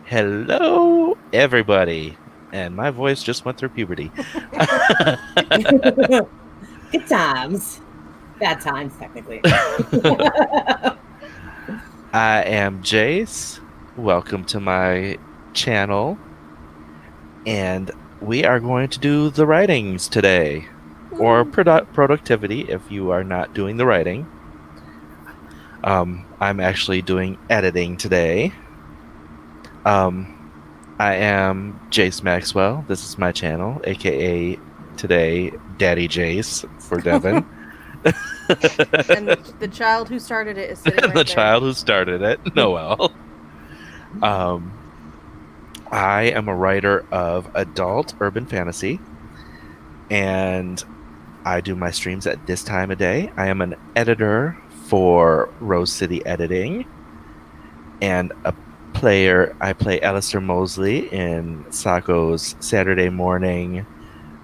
Hello, everybody. And my voice just went through puberty. Good times. Bad times, technically. I am Jace. Welcome to my channel. And we are going to do the writings today, or productivity if you are not doing the writing. I'm actually doing editing today. Um, I am Jace Maxwell. This is my channel, aka today Daddy Jace for Devin. And the child who started it is sitting right The there. child who started it, Noel. Um, I am a writer of adult urban fantasy, and I do my streams at this time of day. I am an editor for Rose City Editing, and a player. I play Alistair Mosley in Sako's Saturday morning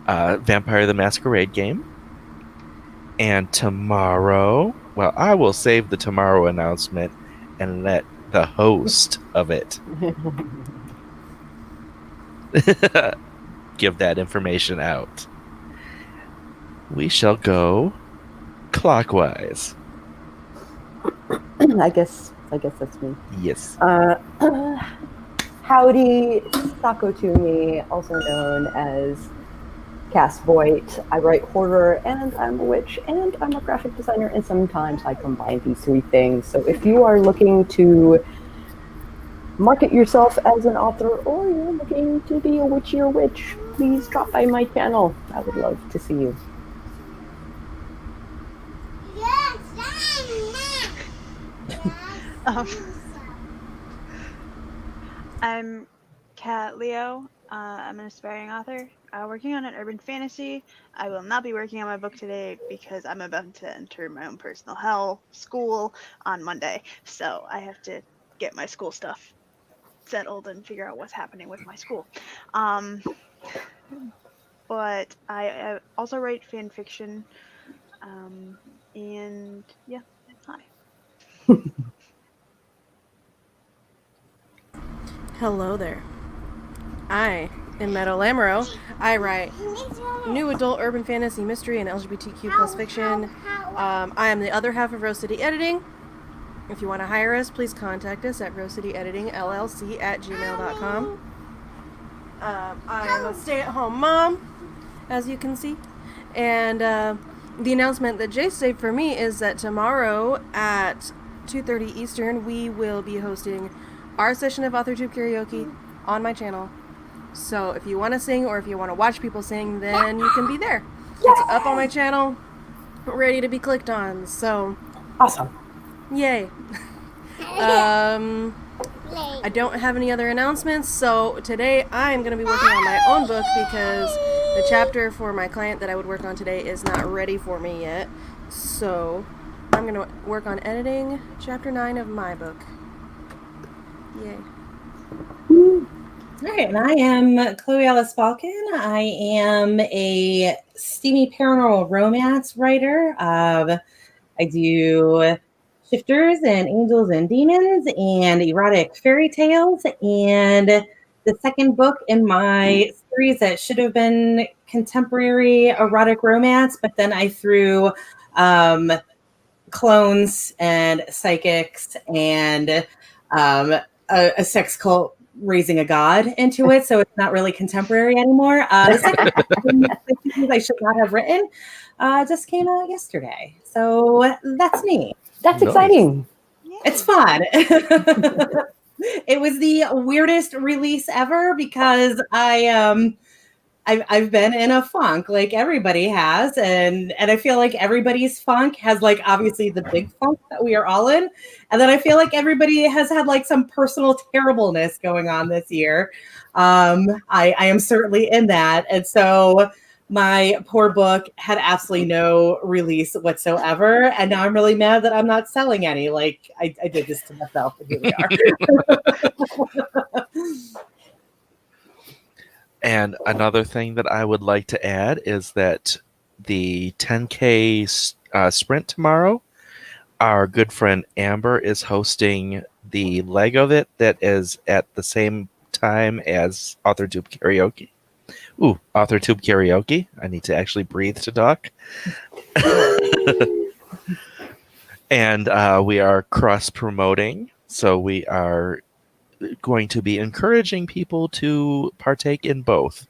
Vampire the Masquerade game. And tomorrow, well, I will save the tomorrow announcement and let the host of it give that information out. We shall go clockwise. I guess that's me. Yes. Howdy, Sako to me, also known as Cass Voight. I write horror, and I'm a witch, and I'm a graphic designer, and sometimes I combine these three things. So if you are looking to market yourself as an author, or you're looking to be a witchier witch, please drop by my channel. I would love to see you. I'm Kat Leo. I'm an aspiring author working on an urban fantasy. I will not be working on my book today because I'm about to enter my own personal hell school on Monday. So I have to get my school stuff settled and figure out what's happening with my school. But I also write fan fiction. And yeah, hi. Hello there. I am Meadow Lamoureux. I write new adult urban fantasy, mystery, and LGBTQ plus fiction. I am the other half of Rose City Editing. If you want to hire us, please contact us at rosecityeditingllc@gmail.com. I am a stay-at-home mom, as you can see. And the announcement that Jay saved for me is that tomorrow at 2:30 Eastern, we will be hosting our session of AuthorTube karaoke on my channel. So if you want to sing or if you want to watch people sing, then you can be there. It's up on my channel, ready to be clicked on. So awesome. Yay. I don't have any other announcements, so today I'm going to be working on my own book because the chapter for my client that I would work on today is not ready for me yet. So I'm going to work on editing chapter 9 of my book. Yay. All right, and I am Chloe Ellis Balkin. I am a steamy paranormal romance writer. I do shifters and angels and demons and erotic fairy tales. And the second book in my series that should have been contemporary erotic romance, but then I threw clones and psychics and a sex cult raising a god into it, so it's not really contemporary anymore. The second I should not have written just came out yesterday, so that's me. That's exciting. It's fun. It was the weirdest release ever because I've been in a funk like everybody has, and I feel like everybody's funk has like obviously the big funk that we are all in, and then I feel like everybody has had like some personal terribleness going on this year. I am certainly in that, and so my poor book had absolutely no release whatsoever, and now I'm really mad that I'm not selling any. Like I did this to myself, and here we are. And another thing that I would like to add is that the 10K sprint tomorrow, our good friend Amber is hosting the leg of it that is at the same time as AuthorTube Karaoke. Ooh, AuthorTube Karaoke. I need to actually breathe to talk. And we are cross-promoting, so we are going to be encouraging people to partake in both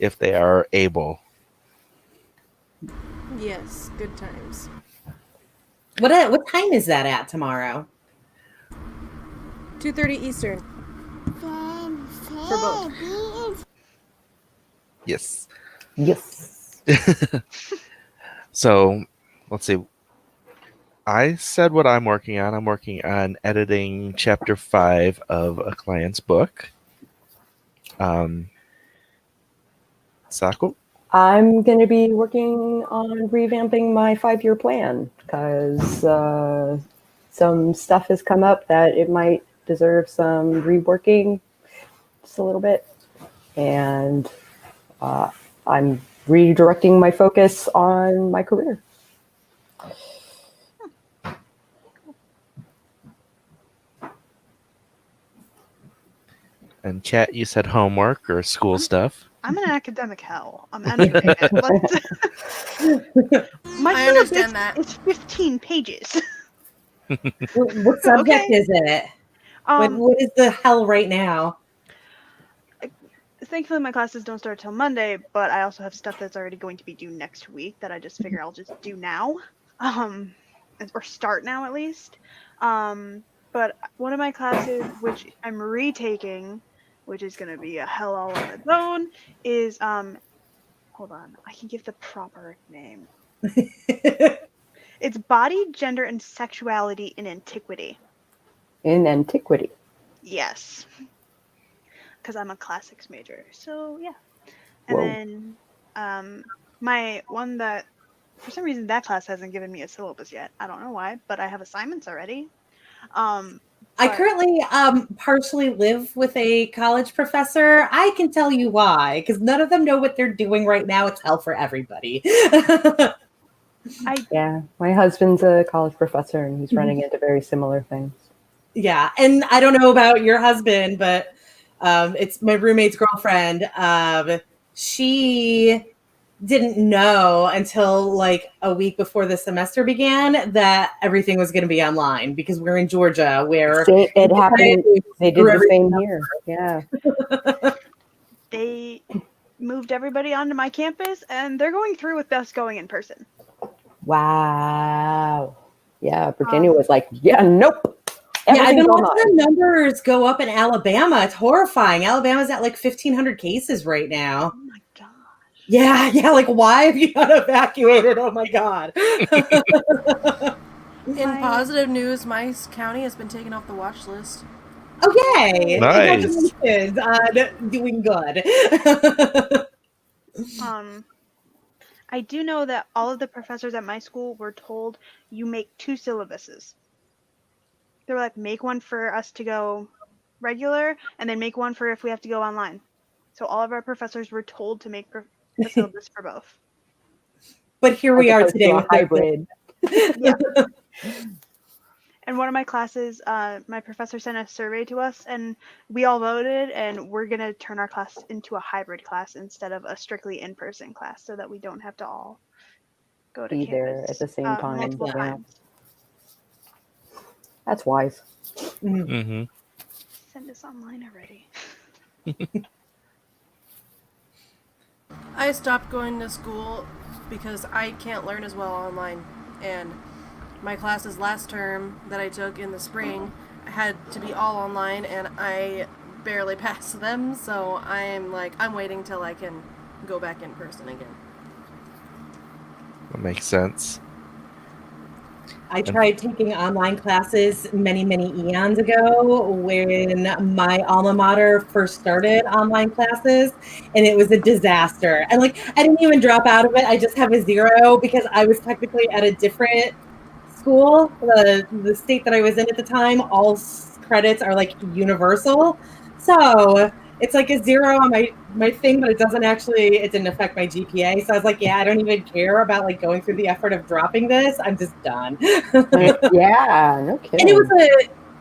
if they are able. Yes, good times. What time is that at tomorrow? 2:30 Eastern. For both. Yes. Yes. So, let's see. I said what I'm working on. I'm working on editing chapter 5 of a client's book. Sako? I'm going to be working on revamping my 5-year plan because some stuff has come up that it might deserve some reworking just a little bit. And I'm redirecting my focus on my career. And Kat, you said homework or school stuff. I'm an academic hell. I'm entering it. My I syllabus understand that. is 15 pages. What subject Okay. is it? What is the hell right now? Thankfully, my classes don't start till Monday, but I also have stuff that's already going to be due next week that I just figure I'll just do now, or start now at least. But one of my classes, which I'm retaking, which is going to be a hell all on its own, is hold on, I can give the proper name. It's Body, Gender, and Sexuality in Antiquity. In antiquity. Yes. Because I'm a classics major. So, yeah. Whoa. And then my one that, for some reason, that class hasn't given me a syllabus yet. I don't know why, but I have assignments already. I currently partially live with a college professor. I can tell you why, because none of them know what they're doing right now. It's hell for everybody. Yeah, my husband's a college professor and he's running into very similar things. Yeah, and I don't know about your husband, but it's my roommate's girlfriend. She didn't know until like a week before the semester began that everything was going to be online because we're in Georgia where it happened. They did the same here. Yeah. They moved everybody onto my campus and they're going through with us going in person. Wow. Yeah, Virginia was like, yeah, nope. Yeah, I've been watching the numbers go up in Alabama. It's horrifying. Alabama's at like 1,500 cases right now. Oh my gosh. Yeah, like why have you not evacuated? Oh my God. In positive news, my county has been taken off the watch list. Okay. Nice. Congratulations. Doing good. I do know that all of the professors at my school were told you make 2 syllabuses. They were like, make one for us to go regular, and then make one for if we have to go online. So all of our professors were told to make a syllabus for both. But here we are today with hybrid. Yeah. And one of my classes, my professor sent a survey to us, and we all voted, and we're going to turn our class into a hybrid class instead of a strictly in-person class so that we don't have to all go to Be campus there at the same time. multiple times. That's wise. Mm-hmm. Send us online already. I stopped going to school because I can't learn as well online, and my classes last term that I took in the spring had to be all online, and I barely passed them, so I'm waiting till I can go back in person again. That makes sense. I tried taking online classes many, many eons ago when my alma mater first started online classes, and it was a disaster. And like, I didn't even drop out of it. I just have a 0 because I was technically at a different school. The state that I was in at the time, all credits are like universal. So it's like a 0 on my thing, but it didn't affect my GPA. So I was like, yeah, I don't even care about like going through the effort of dropping this. I'm just done. Yeah, no kidding. And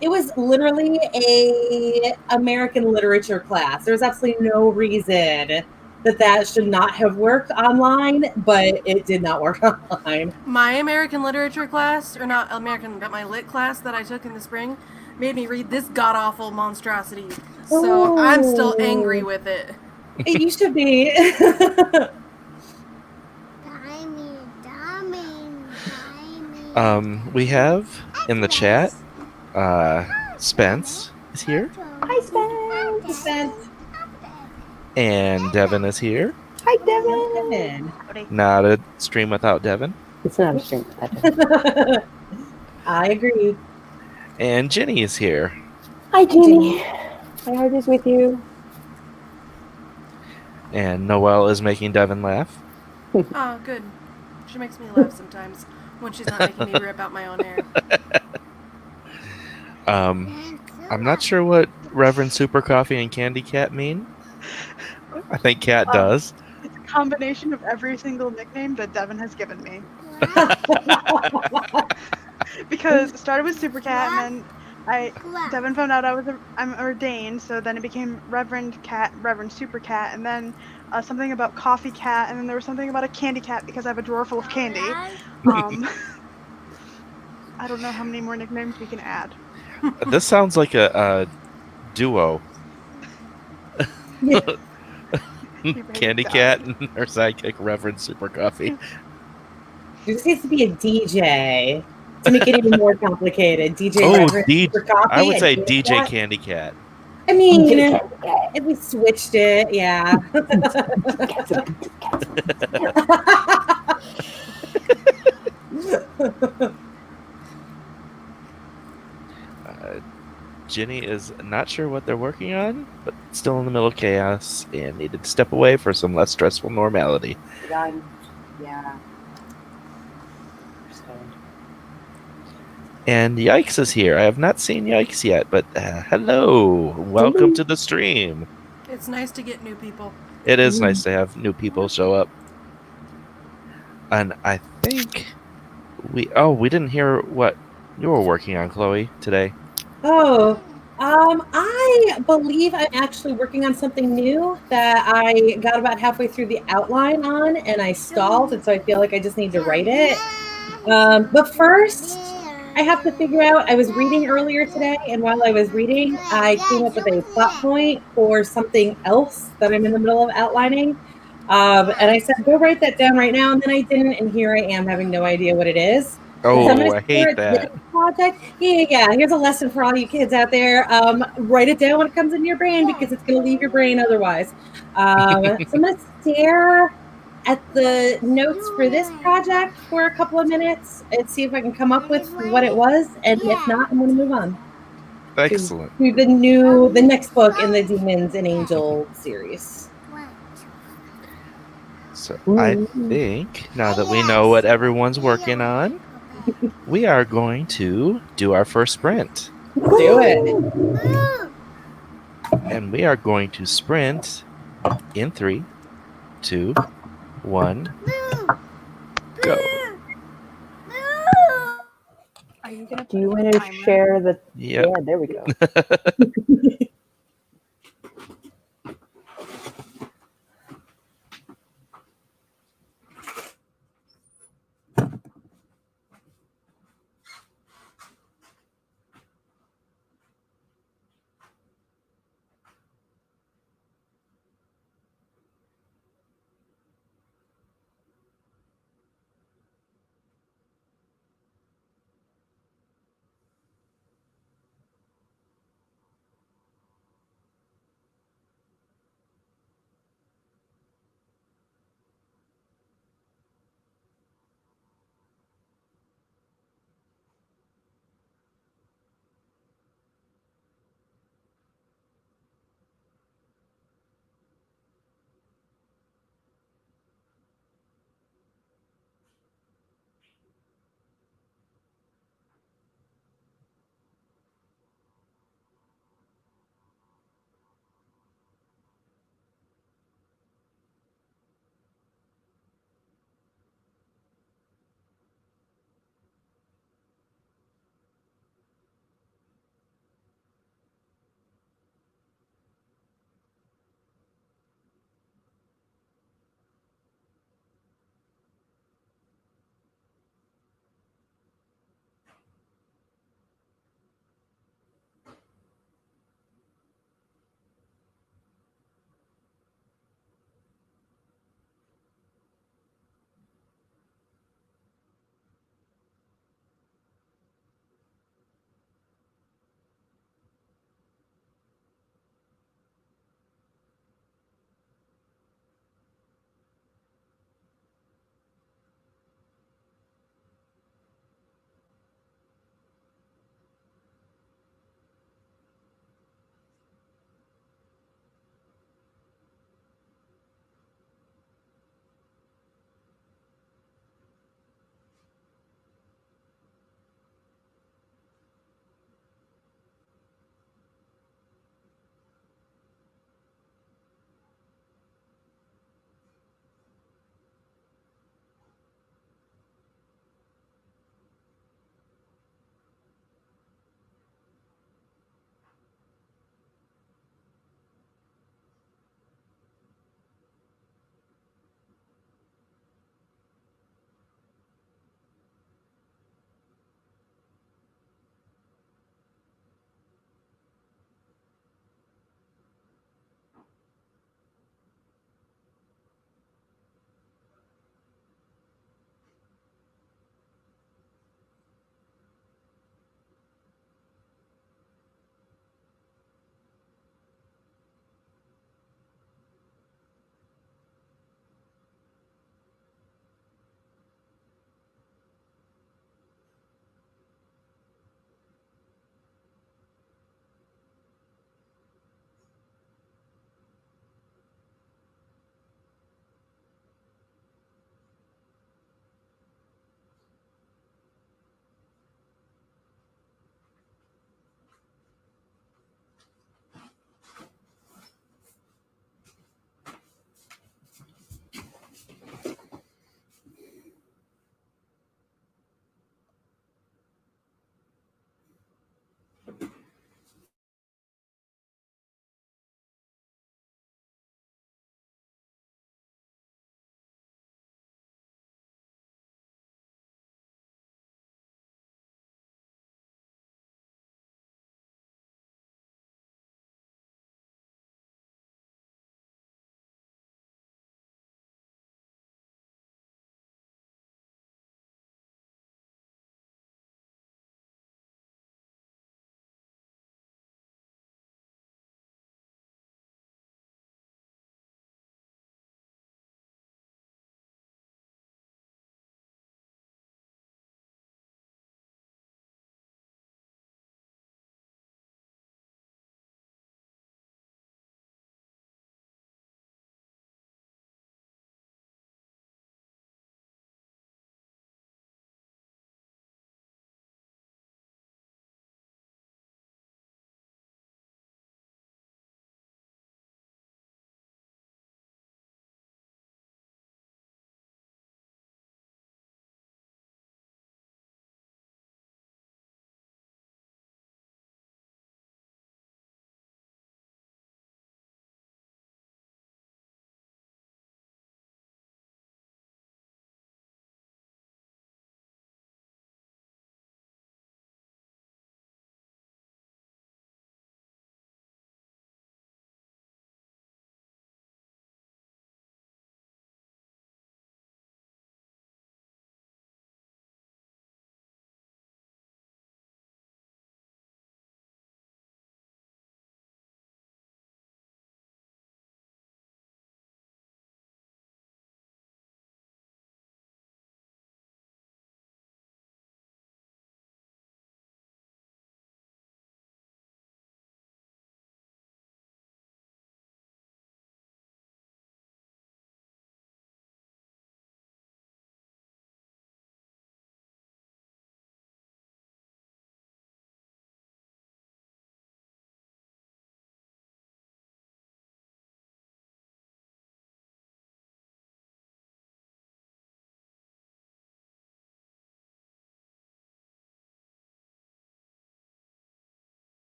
It was literally a American literature class. There's absolutely no reason that should not have worked online, but it did not work online. My American literature class, or not American, but my lit class that I took in the spring, made me read this god awful monstrosity. So I'm still angry Oh, with it. you should be. We have in the chat, Spence is here, Hi, Spence. Sense. and Devin is here. Hi, Devin. Devin. Howdy. Not a stream without Devin. It's not a stream without Devin. I agree. And Jenny is here. Hi, Jenny. My heart is with you. And Noelle is making Devin laugh. Oh, good. She makes me laugh sometimes when she's not making me rip out my own hair. I'm not sure what Reverend Super Coffee and Candy Cat mean. I think Cat does. It's a combination of every single nickname that Devin has given me. Because it started with Super Cat, and then Devin found out I'm ordained, so then it became Reverend Cat, Reverend Super Cat, and then something about Coffee Cat, and then there was something about a Candy Cat because I have a drawer full of candy. I don't know how many more nicknames we can add. This sounds like a duo. Candy Cat and her sidekick, Reverend Super Coffee. There just needs to be a DJ to make it even more complicated. DJ Oh, Reverend Super Coffee. I would say and DJ Cat. Candy Cat. I mean, DJ Cat. if we switched it, yeah. Jenny is not sure what they're working on, but still in the middle of chaos and needed to step away for some less stressful normality. Yeah. And Yikes is here. I have not seen Yikes yet, but hello. Welcome to the stream. It's nice to get new people. It is nice to have new people show up. And I think we didn't hear what you were working on, Chloe, today. Oh, I believe I'm actually working on something new that I got about halfway through the outline on, and I stalled, and so I feel like I just need to write it. But first, I have to figure out. I was reading earlier today, and while I was reading, I came up with a plot point for something else that I'm in the middle of outlining. And I said, go write that down right now, and then I didn't, and here I am having no idea what it is. Oh, So I'm gonna I hate start that. this project. Yeah. Here's a lesson for all you kids out there. Write it down when it comes into your brain because it's gonna leave your brain otherwise. So I'm gonna stare at the notes for this project for a couple of minutes and see if I can come up with what it was. And if not, I'm gonna move on Excellent. to the next book in the Demons and Angel series. So I think now that we know what everyone's working on, we are going to do our first sprint. Do it. And we are going to sprint in 3, 2, 1, go. Are you gonna Do you put want a to timer? share the? Yep. Yeah, there we go.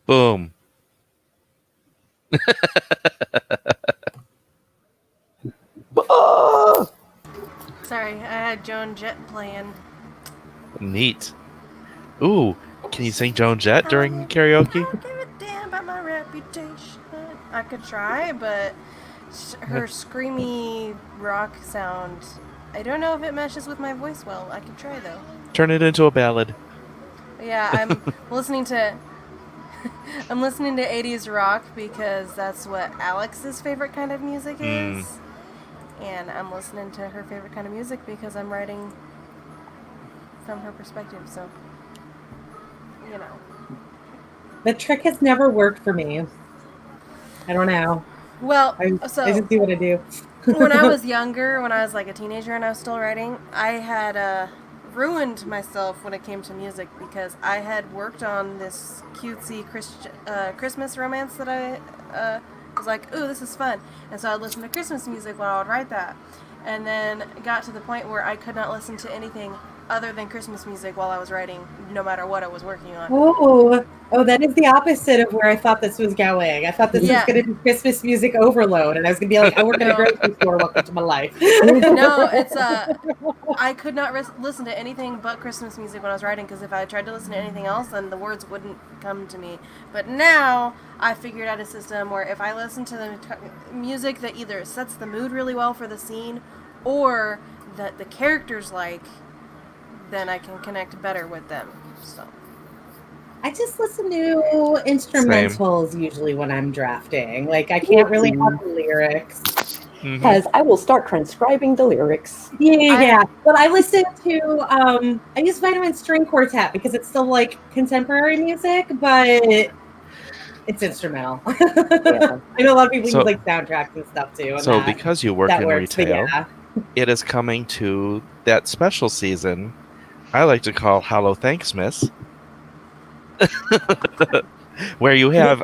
Boom. Oh! Sorry, I had Joan Jett playing. Neat. Ooh, can you sing Joan Jett during I karaoke? don't give a damn about my reputation. I could try, but her screamy rock sound, I don't know if it meshes with my voice well. I could try though. Turn it into a ballad. Yeah, I'm listening to I'm listening to 80s rock because that's what Alex's favorite kind of music Mm. is. And I'm listening to her favorite kind of music because I'm writing from her perspective, so you know. The trick has never worked for me. I don't know. Well, I so just do what I do. when I was younger, when I was like a teenager and I was still writing, I had ruined myself when it came to music because I had worked on this cutesy Christmas romance that I was like, ooh, this is fun. And so I'd listen to Christmas music while I would write that. And then it got to the point where I could not listen to anything other than Christmas music while I was writing, no matter what I was working on. Oh, that is the opposite of where I thought this was going. I thought this was Yeah. going to be Christmas music overload, and I was going to be like, I work in a No. grocery store. Welcome to my life. No, it's I could not listen to anything but Christmas music when I was writing because if I tried to listen to anything else, then the words wouldn't come to me. But now I figured out a system where if I listen to the music that either sets the mood really well for the scene, or that the characters like, then I can connect better with them. So. I just listen to instrumentals usually when I'm drafting. Like I can't really have the lyrics. Because I will start transcribing the lyrics. Yeah. But I listen to I use Vitamin String Quartet because it's still like contemporary music, but it's instrumental. Yeah. I know a lot of people So- use like soundtracks and stuff too. And So because you work that in works, but retail, yeah. it is coming to that special season I like to call Hallow Thanksmas. where you have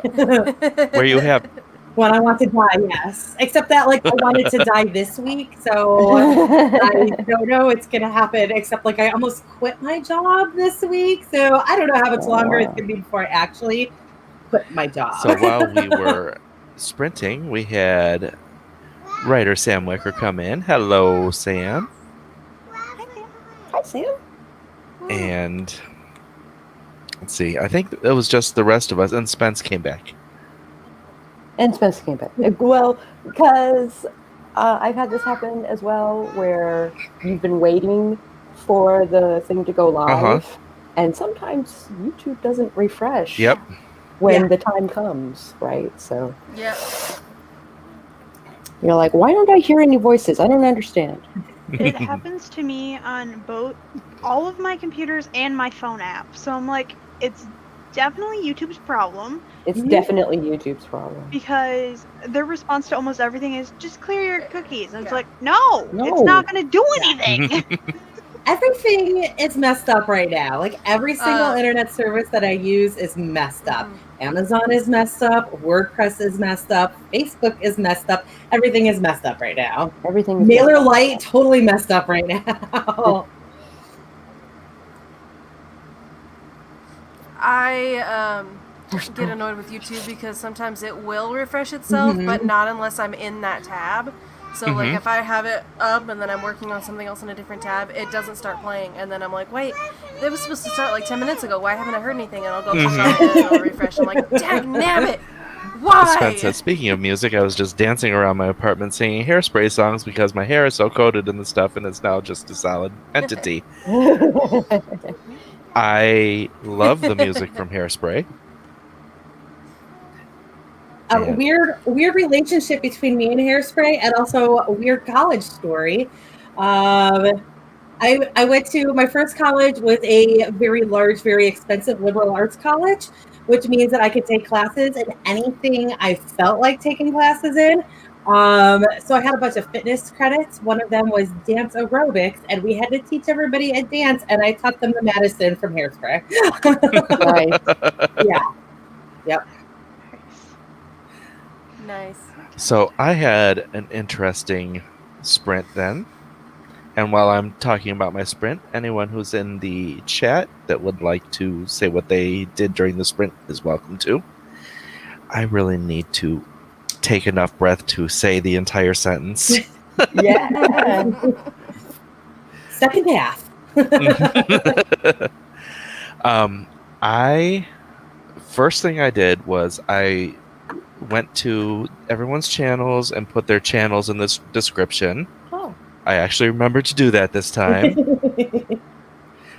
When I want to die, yes. Except that like I wanted to die this week, so I don't know it's gonna happen. Except like I almost quit my job this week, so I don't know how much longer it's gonna be before I actually quit my job. So while we were sprinting, we had writer Sam Wicker come in. Hello, Sam. Hi, Sam. And let's see. I think it was just the rest of us, and Spence came back. And Spence came back. Well, because I've had this happen as well, where you've been waiting for the thing to go live, and sometimes YouTube doesn't refresh. Yep. When the time comes, right? So. Yeah. You're like, why don't I hear any voices? I don't understand. It happens to me on all of my computers and my phone app. So I'm like, it's definitely YouTube's problem. It's definitely YouTube's problem. Because their response to almost everything is just clear your cookies. And it's like, no, No. it's not going to do anything. Everything is messed up right now. Like every single internet service that I use is messed up. Amazon is messed up. WordPress is messed up. Facebook is messed up. Everything is messed up right now. Everything is MailerLite totally messed up right now. I get annoyed with YouTube because sometimes it will refresh itself, but not unless I'm in that tab. So like if I have it up and then I'm working on something else in a different tab, it doesn't start playing, and then I'm like, wait, it was supposed to start like 10 minutes ago. Why haven't I heard anything? And I'll go push on it and it'll refresh. I'm like, dagnabbit! Why? Spence said, speaking of music, I was just dancing around my apartment singing Hairspray songs because my hair is so coated in the stuff and it's now just a solid entity. I love the music from Hairspray. A weird relationship between me and Hairspray, and also a weird college story. I went to my first college was a very large, very expensive liberal arts college, which means that I could take classes in anything I felt like taking classes in. So I had a bunch of fitness credits. One of them was dance aerobics, and we had to teach everybody a dance, and I taught them the Madison from Hairspray. Right. Yeah. Yep. Nice. So I had an interesting sprint then. And while I'm talking about my sprint, anyone who's in the chat that would like to say what they did during the sprint is welcome to. I really need to take enough breath to say the entire sentence. Yeah. Second half. I first thing I did was I went to everyone's channels and put their channels in this description. Oh. I actually remembered to do that this time.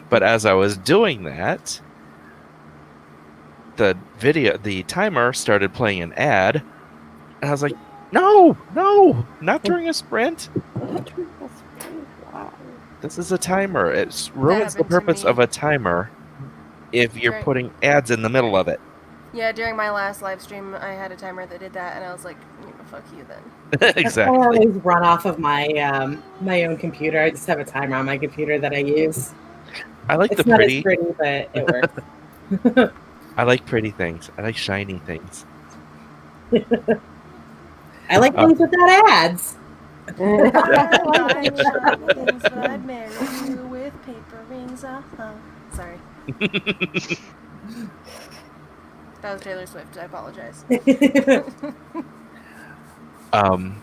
But as I was doing that, the timer started playing an ad, and I was like, no, not during a sprint. Wow. This is a timer. It ruins the happened to purpose me. of a timer if you're Right. putting ads in the middle of it. Yeah, during my last live stream, I had a timer that did that, and I was like, fuck you then. I Exactly. always run off of my my own computer. I just have a timer on my computer that I use. I like It's the not pretty. as pretty, but it works. I like pretty things. I like shiny things. I like things without ads. I like shiny things, but I'd marry you with paper rings. Sorry. That was Taylor Swift. I apologize. And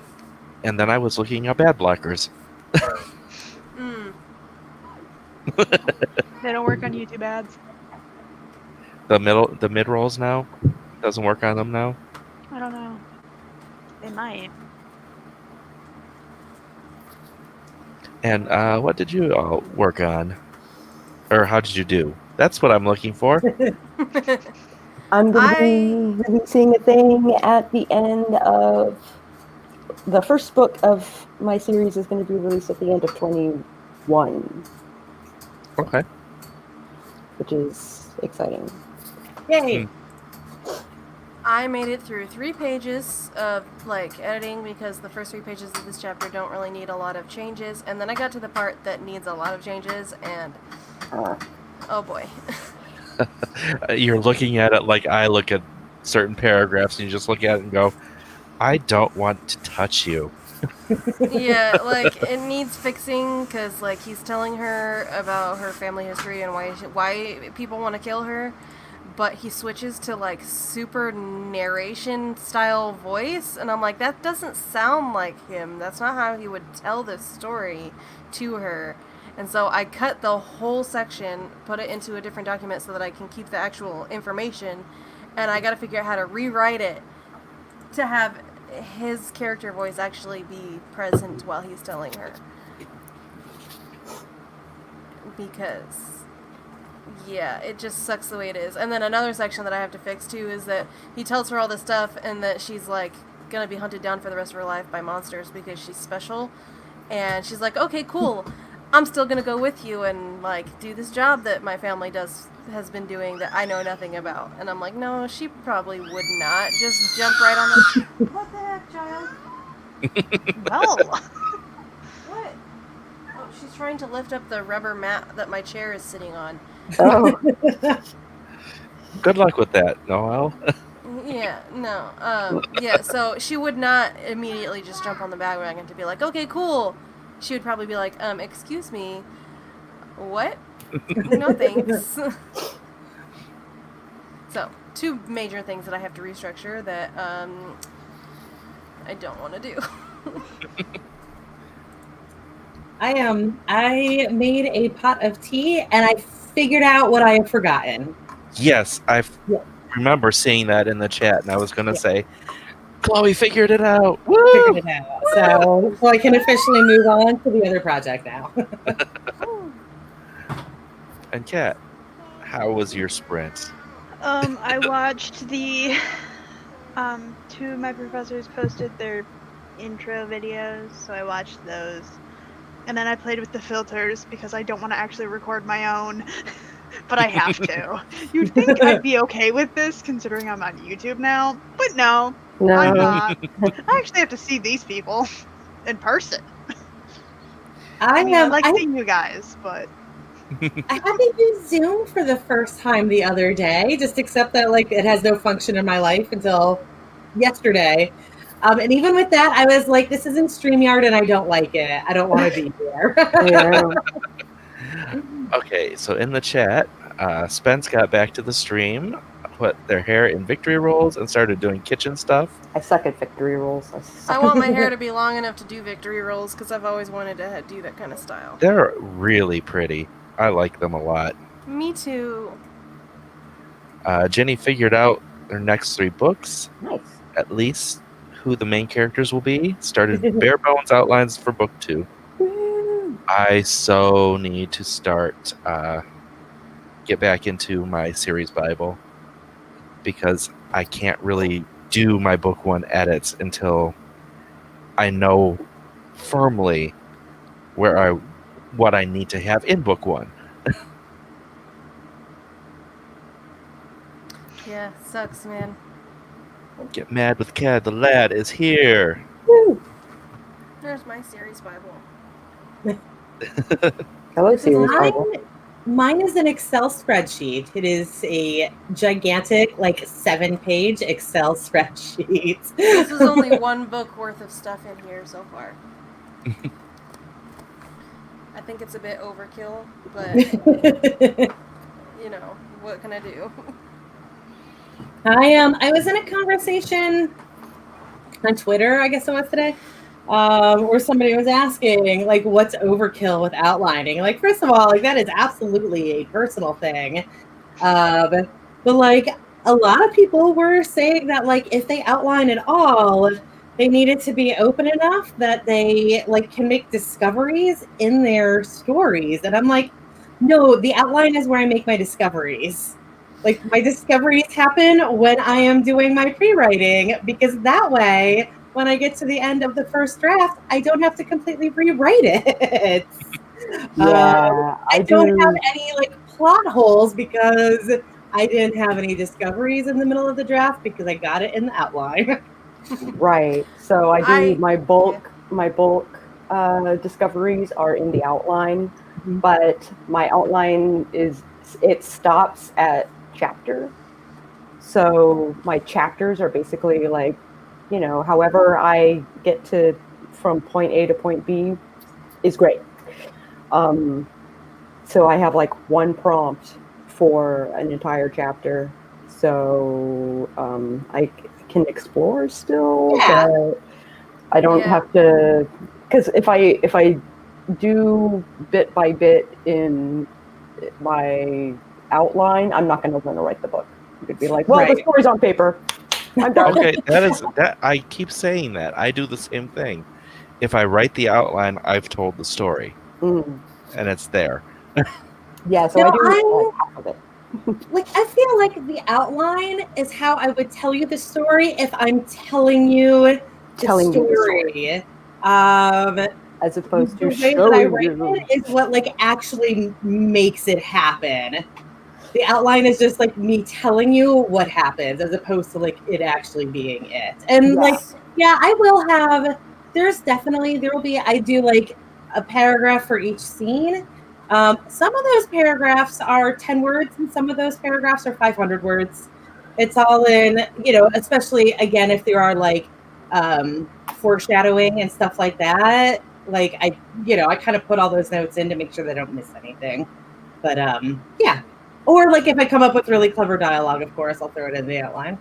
then I was looking up ad blockers. They don't work on YouTube ads. The mid rolls now doesn't work on them now. I don't know. They might. And what did you all work on, or how did you do? That's what I'm looking for. I'm going to be releasing a thing at the end of the first book of my series is going to be released at the end of 21, Okay. which is exciting. Yay! I made it through 3 pages of editing because the first 3 pages of this chapter don't really need a lot of changes, and then I got to the part that needs a lot of changes, and oh boy. You're looking at it like I look at certain paragraphs, and you just look at it and go, I don't want to touch you. Yeah, it needs fixing because he's telling her about her family history and why people want to kill her, but he switches to super narration style voice, and I'm like, that doesn't sound like him. That's not how he would tell this story to her. And so I cut the whole section, put it into a different document so that I can keep the actual information, and I got to figure out how to rewrite it to have his character voice actually be present while he's telling her. Because, yeah, it just sucks the way it is. And then another section that I have to fix too is that he tells her all this stuff and that she's gonna be hunted down for the rest of her life by monsters because she's special. And she's like, okay, cool. I'm still gonna go with you and do this job that my family has been doing that I know nothing about. And I'm like, no, she probably would not. Just jump right on the... What the heck, child? Well. What? Oh, she's trying to lift up the rubber mat that my chair is sitting on. Oh, Good luck with that, Noel. Yeah, no. Yeah, so she would not immediately just jump on the bandwagon to be like, okay, cool. She would probably be like, excuse me, what? No thanks. So, 2 major things that I have to restructure that I don't want to do. I made a pot of tea and I figured out what I have forgotten. Yes, I remember seeing that in the chat, and I was going to say, Chloe figured it out. Woo! Figured it out. So I can officially move on to the other project now. And Kat, how was your sprint? I watched the 2 of my professors posted their intro videos, so I watched those. And then I played with the filters because I don't want to actually record my own, but I have to. You'd think I'd be okay with this considering I'm on YouTube now, but no, I'm not. I actually have to see these people in person. I like seeing you guys, but I had to use Zoom for the first time the other day, just accept that it has no function in my life until yesterday. And even with that, I was like, this isn't StreamYard and I don't like it. I don't want to be here. Okay, so in the chat, Spence got back to the stream. put their hair in victory rolls and started doing kitchen stuff. I suck at victory rolls. I want my hair to be long enough to do victory rolls because I've always wanted to do that kind of style. They're really pretty. I like them a lot. Me too. Jenny figured out their next 3 books, Nice. at least who the main characters will be. Started bare bones outlines for book 2. Woo. I so need to start get back into my series Bible because I can't really do my book 1 edits until I know firmly what I need to have in book 1. Yeah, sucks, man. Don't get mad with Cad. The lad is here. Woo. There's my series Bible. Hello, series Bible. Mine is an Excel spreadsheet. It is a gigantic, like 7-page Excel spreadsheet. This is only 1 book worth of stuff in here so far. I think it's a bit overkill, but you know, what can I do? I was in a conversation on Twitter, I guess it was today, where somebody was asking, like, what's overkill with outlining? Like, first of all, like, that is absolutely a personal thing. But like, a lot of people were saying that, like, if they outline at all, they needed to be open enough that they, like, can make discoveries in their stories. And I'm like, no, the outline is where I make my discoveries. Like, my discoveries happen when I am doing my pre-writing, because that way, when I get to the end of the first draft, I don't have to completely rewrite it. Yeah, I don't have any, like, plot holes because I didn't have any discoveries in the middle of the draft because I got it in the outline. Right. So I do my bulk discoveries are in the outline, but my outline it stops at chapter. So my chapters are basically like, you know, however I get to from point A to point B is great. So I have like 1 prompt for an entire chapter. So I can explore still, but I don't have to, because if I do bit by bit in my outline, I'm not going to want to write the book. You could be like, well, the story's on paper. I'm done. Okay, that I keep saying that. I do the same thing. If I write the outline, I've told the story, and it's there. Yeah, so I do half of it. Like, I feel like the outline is how I would tell you the story if I'm telling you the story. As opposed to the way that I write it is what, like, actually makes it happen. The outline is just like me telling you what happens, as opposed to like it actually being it. And like, yeah, I will have. There will be. I do like a paragraph for each scene. Some of those paragraphs are 10 words, and some of those paragraphs are 500 words. It's all in, you know, especially again if there are like foreshadowing and stuff like that. Like I kind of put all those notes in to make sure they don't miss anything. But yeah. Or like if I come up with really clever dialogue, of course, I'll throw it in the outline.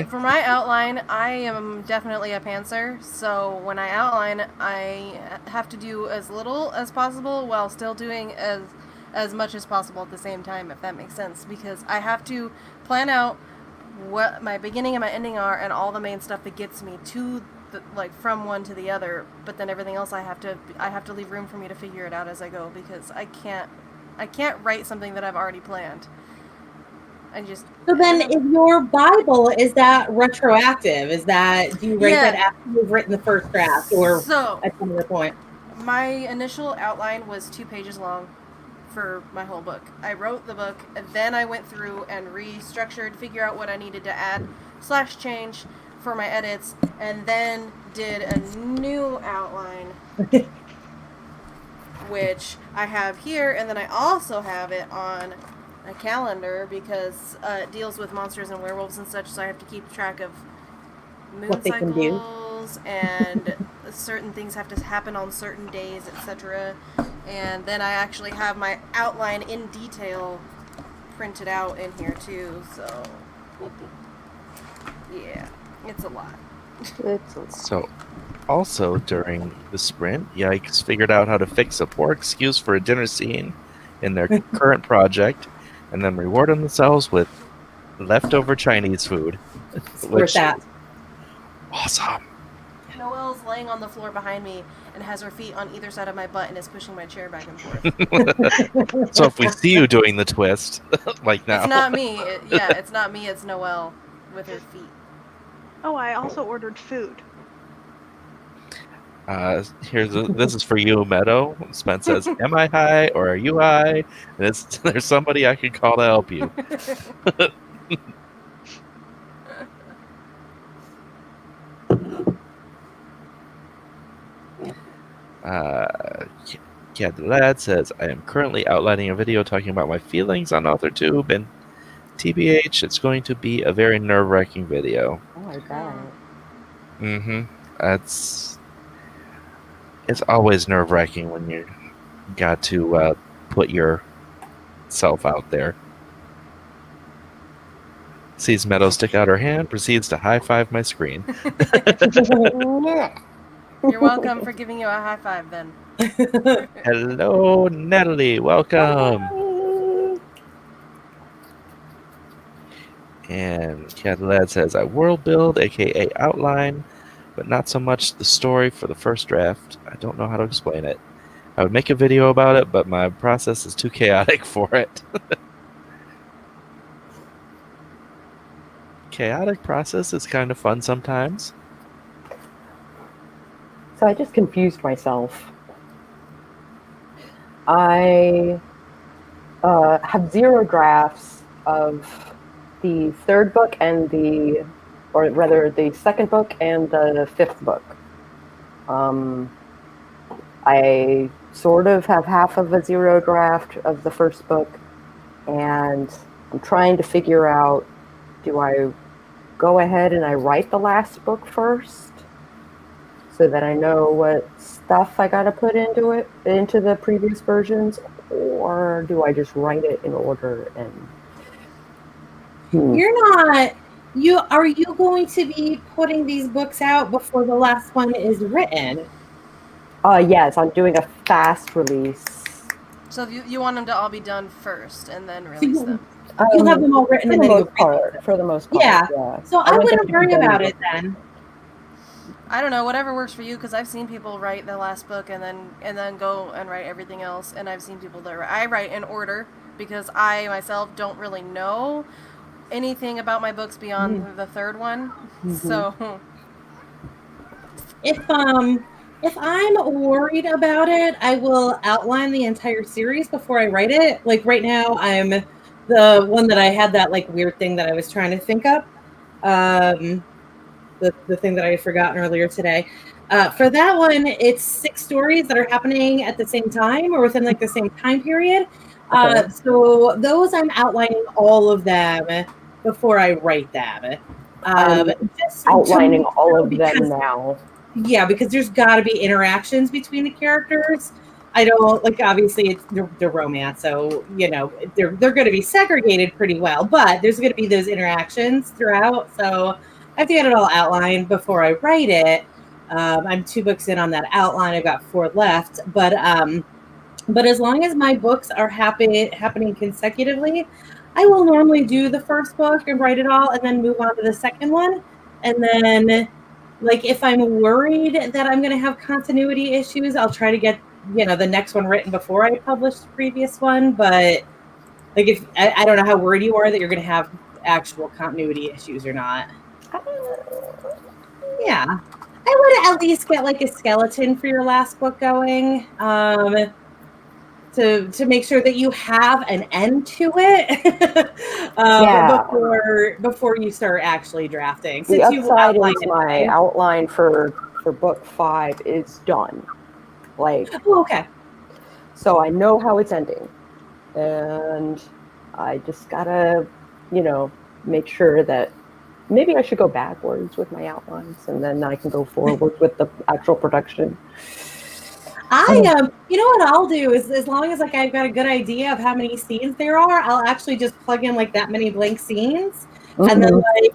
For my outline, I am definitely a pantser. So when I outline, I have to do as little as possible while still doing as much as possible at the same time, if that makes sense. Because I have to plan out what my beginning and my ending are, and all the main stuff that gets me to from one to the other. But then everything else I have to leave room for me to figure it out as I go, because I can't write something that I've already planned. So then, if your Bible, is that retroactive? Do you write that after you've written the first draft, or at some other point? My initial outline was 2 pages long for my whole book. I wrote the book, and then I went through and restructured, figure out what I needed to add / change for my edits, and then did a new outline, which I have here, and then I also have it on a calendar because it deals with monsters and werewolves and such, so I have to keep track of moon cycles and certain things have to happen on certain days, etc. And then I actually have my outline in detail printed out in here too, so yeah, it's a lot. So, also during the sprint, Yikes figured out how to fix a poor excuse for a dinner scene in their current project, and then rewarded themselves with leftover Chinese food, Support which that. is awesome. Noelle's laying on the floor behind me and has her feet on either side of my butt and is pushing my chair back and forth. So if we see you doing the twist, like now, It's not me. It's not me. It's Noelle with her feet. Oh, I also ordered food. this is for you, Meadow. Spence says, "Am I high or are you high?" And there's somebody I can call to help you. Yeah, the lad says, "I am currently outlining a video talking about my feelings on AuthorTube, and TBH, it's going to be a very nerve-wracking video." Oh, I bet. Mm-hmm. It's always nerve-wracking when you got to put yourself out there. Sees Meadow stick out her hand, proceeds to high-five my screen. You're welcome for giving you a high five then. Hello, Natalie. Welcome. And Cat Lad says, "I world build, aka outline, but not so much the story for the first draft. I don't know how to explain it. I would make a video about it, but my process is too chaotic for it." Chaotic process is kind of fun sometimes. So I just confused myself. I have 0 drafts of the 3rd book and or rather the 2nd book and the 5th book. I sort of have half of a 0 draft of the 1st book, and I'm trying to figure out, do I go ahead and I write the last book first so that I know what stuff I gotta put into the previous versions, or do I just write it in order and Are you going to be putting these books out before the last one is written? Yes, I'm doing a fast release. So you want them to all be done first and then release them? You'll have them all written and then you'll release them. For the most part, Yeah. So I wouldn't worry about it before. then. I don't know, whatever works for you, because I've seen people write the last book and then go and write everything else, and I've seen people that I write in order because I myself don't really know anything about my books beyond the 3rd one. So if I'm worried about it, I will outline the entire series before I write it. Like right now, I'm the one that I had that like weird thing that I was trying to think up. The thing that I had forgotten earlier today. For that one, it's 6 stories that are happening at the same time or within like the same time period. Okay. So those I'm outlining all of them before I write them. Just outlining all of them now. Yeah, because there's got to be interactions between the characters. I don't like obviously it's the romance, so you know they're going to be segregated pretty well, but there's going to be those interactions throughout. So I have to get it all outlined before I write it. I'm 2 books in on that outline. I've got 4 left, but as long as my books are happening consecutively, I will normally do the 1st book and write it all, and then move on to the 2nd one, and then. Like if I'm worried that I'm going to have continuity issues, I'll try to get, the next one written before I publish the previous one. But like if I don't know how worried you are that you're going to have actual continuity issues or not. Yeah. I would at least get like a skeleton for your last book going. To make sure that you have an end to it before you start actually drafting. The upside is my outline for book 5 is done. Okay. So I know how it's ending, and I just gotta, make sure that maybe I should go backwards with my outlines, and then I can go forward with the actual production. You know what I'll do is as long as like I've got a good idea of how many scenes there are, I'll actually just plug in like that many blank scenes, and then like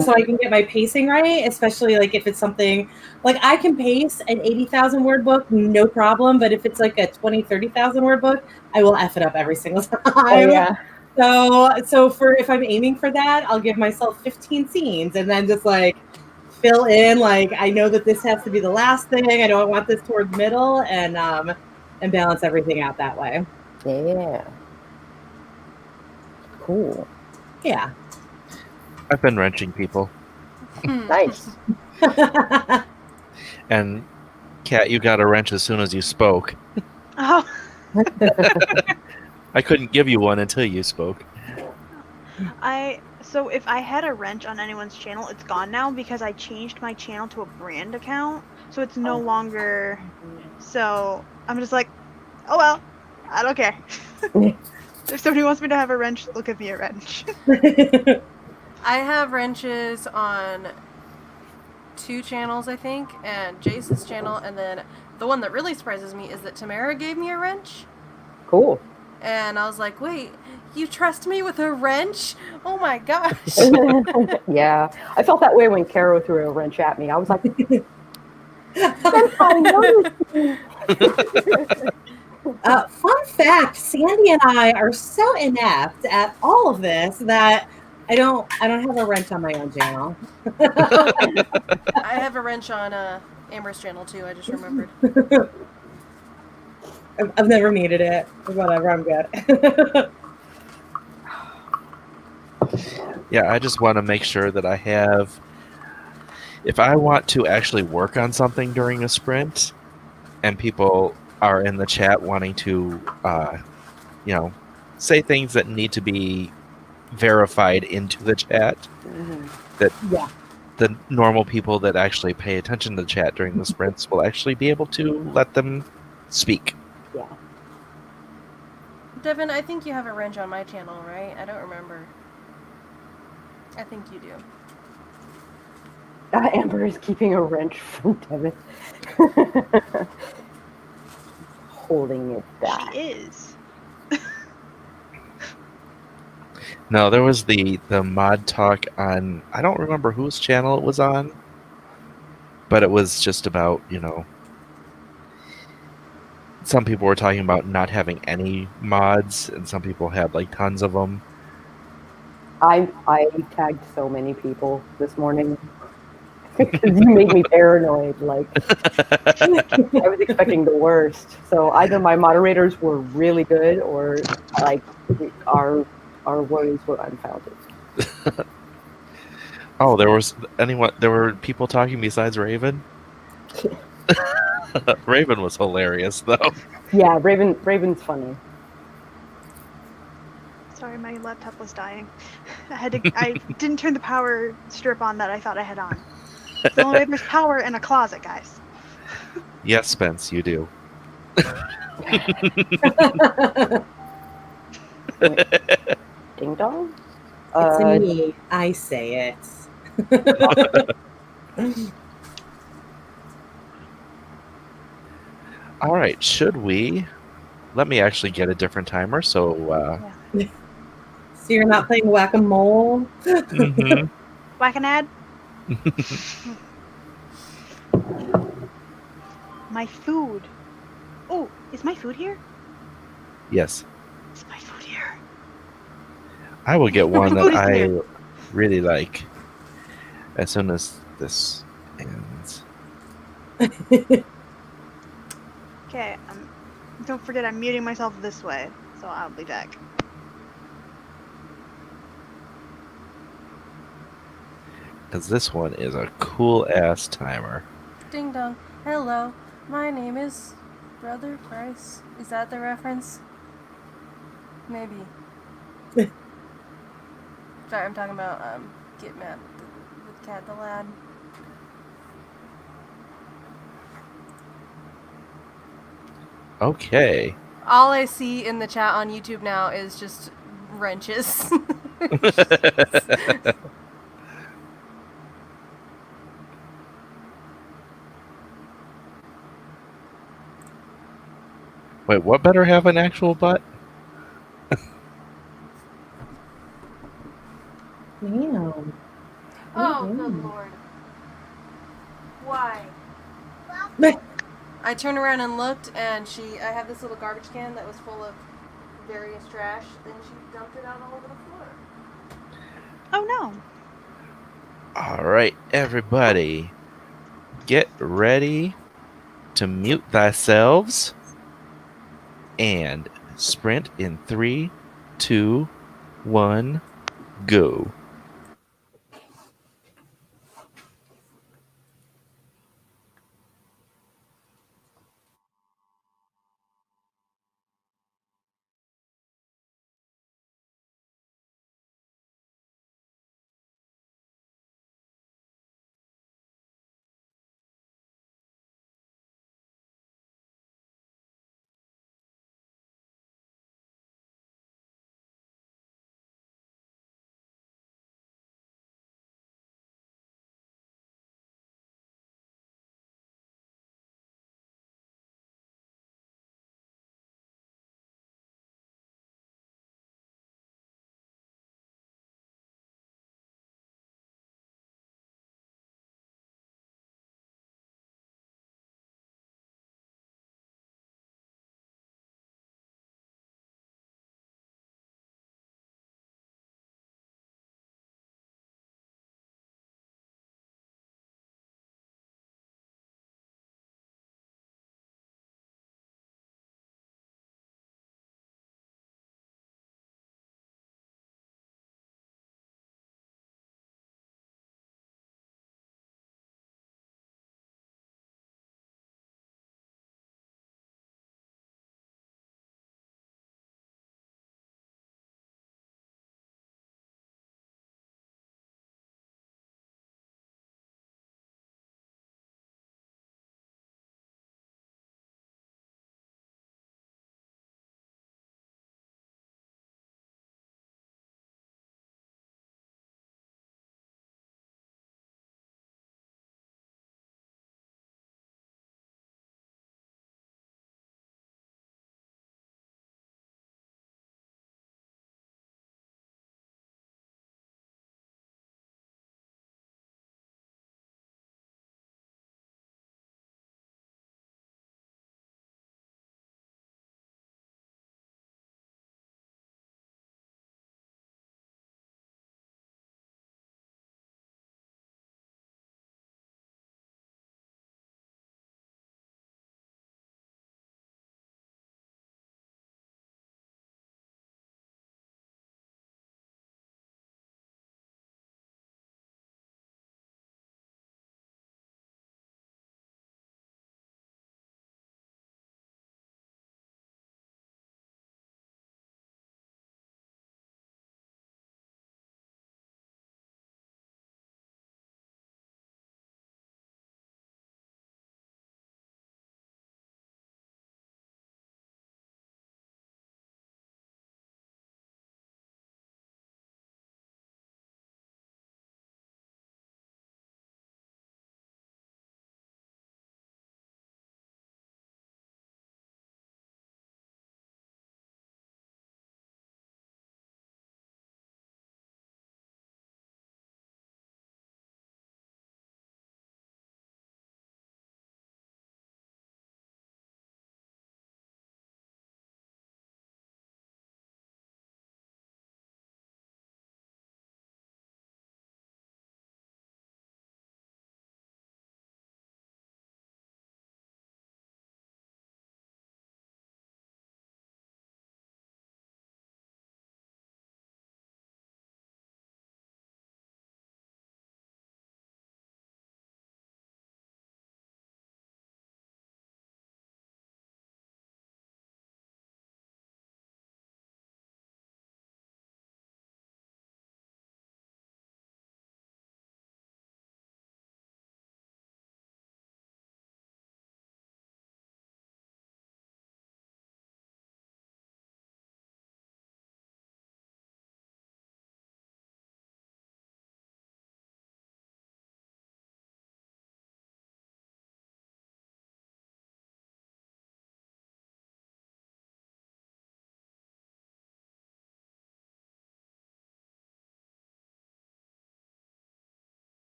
so I can get my pacing right. Especially like if it's something like I can pace an 80,000 word book, no problem. But if it's like a 20, 30,000 word book, I will f it up every single time. Oh yeah. So for if I'm aiming for that, I'll give myself 15 scenes and then just like fill in like I know that this has to be the last thing. I know I want this toward middle and balance everything out that way. Yeah. Cool. Yeah. I've been wrenching people. Nice. And Kat, you got a wrench as soon as you spoke. Oh, I couldn't give you one until you spoke. so if I had a wrench on anyone's channel, it's gone now because I changed my channel to a brand account, so it's no longer. So I'm just like, oh well, I don't care. If somebody wants me to have a wrench, they'll give me a wrench. I have wrenches on 2 channels, I think, and Jace's channel, and then the one that really surprises me is that Tamara gave me a wrench. Cool. And I was like, wait, you trust me with a wrench? Oh my gosh. Yeah. I felt that way when Caro threw a wrench at me. I was like, fun fact, Sandy and I are so inept at all of this that I don't have a wrench on my own channel. I have a wrench on Amber's channel too, I just remembered. I've never needed it. Whatever, I'm good. Yeah, I just want to make sure that I have. If I want to actually work on something during a sprint, and people are in the chat wanting to, say things that need to be verified into the chat, that the normal people that actually pay attention to the chat during the sprints will actually be able to let them speak. Yeah. Devin, I think you have a wrench on my channel, right? I don't remember. I think you do. Amber is keeping a wrench from Devin. Holding it back. She is. No, there was the mod talk on, I don't remember whose channel it was on, but it was just about, some people were talking about not having any mods, and some people had like tons of them. I tagged so many people this morning because you made me paranoid. Like I was expecting the worst. So either my moderators were really good, or like our worries were unfounded. Oh, there were people talking besides Raven? Raven was hilarious, though. Yeah, Raven's funny. Sorry, my laptop was dying. I didn't turn the power strip on that I thought I had on. The only way there's power in a closet, guys. Yes, Spence, you do. Ding dong. It's me. I say it. All right, should we? Let me actually get a different timer. So, So you're not playing whack-a-mole? Whack an ad? My food. Oh, is my food here? Yes, Is my food here? I will get one Food that is I here. really like as soon as this ends. Okay, don't forget I'm muting myself this way, so I'll be back. Because this one is a cool-ass timer. Ding dong. Hello, my name is Brother Price. Is that the reference? Maybe. Sorry, I'm talking about Get Mad with Cat the Lad. Okay. All I see in the chat on YouTube now is just wrenches. Wait, what better have an actual butt? Damn. Oh, good Mhm. lord. Why? I turned around and looked, and I had this little garbage can that was full of various trash, and she dumped it out all over the floor. Oh no. All right, everybody, get ready to mute thyselves and sprint in 3, 2, 1, go.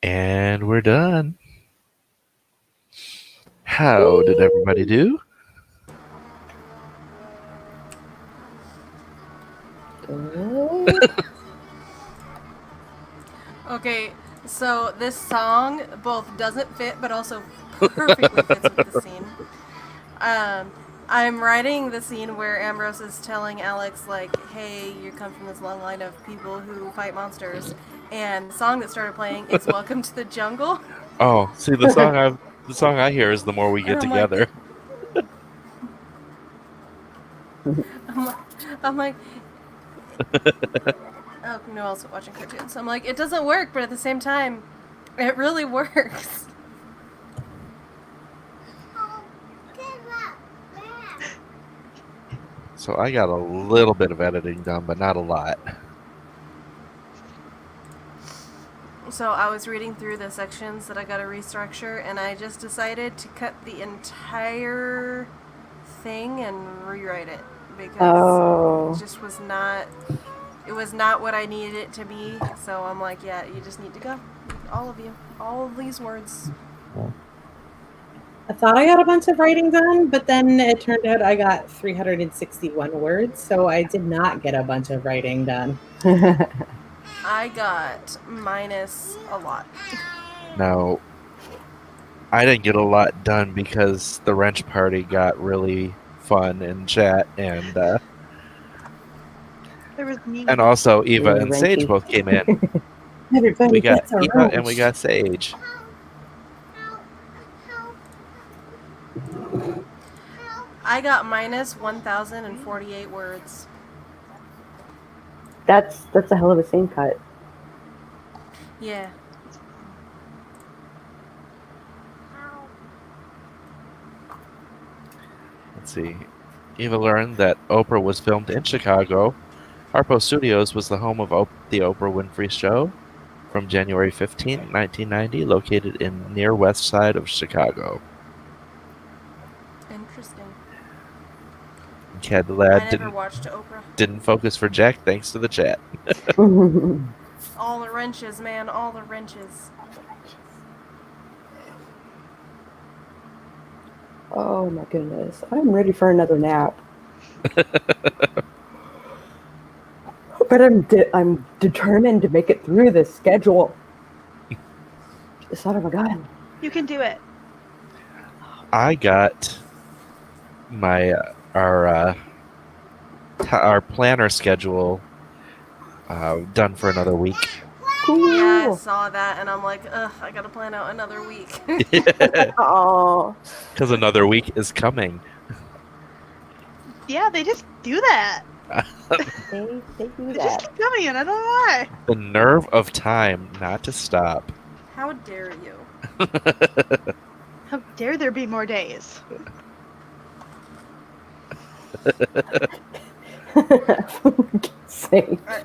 And we're done. How did everybody do? Good. Okay, so this song both doesn't fit but also perfectly fits with the scene. I'm writing the scene where Ambrose is telling Alex, like, hey, you come from this long line of people who fight monsters. And the song that started playing is Welcome to the Jungle. Oh, see the song I hear is The More We And Get Together. I'm like, oh, no, also watching cartoons. I'm like, it doesn't work, but at the same time, it really works. So I got a little bit of editing done, but not a lot. So I was reading through the sections that I got to restructure, and I just decided to cut the entire thing and rewrite it because it just was not. It was not what I needed it to be. So I'm like, yeah, you just need to go, all of you, all of these words. I thought I got a bunch of writing done, but then it turned out I got 361 words, so I did not get a bunch of writing done. I got minus a lot. Now, I didn't get a lot done because the wrench party got really fun in chat, and There was me. also Eva and Wrenchy. Sage both came in. Everybody We got gets a Eva and we wrench. got Sage. I got minus 1,048 words. That's a hell of a scene cut. Yeah. Let's see. Eva learned that Oprah was filmed in Chicago. Harpo Studios was the home of the Oprah Winfrey Show from January 15, 1990, located in near west side of Chicago. Interesting. Cad the Lad I never watched Oprah. didn't focus for Jack thanks to the chat. All the wrenches, man, all the wrenches. Oh my goodness. I'm ready for another nap. But I'm determined to make it through this schedule. Son of a gun. You can do it. I got my our planner schedule done for another week. Cool. Yeah, I saw that, and I'm like, ugh, I gotta plan out another week. Oh. Because another week is coming. Yeah, they just do that. They do They just that. keep coming in. I don't know why. The nerve of time not to stop. How dare you? How dare there be more days? Same. I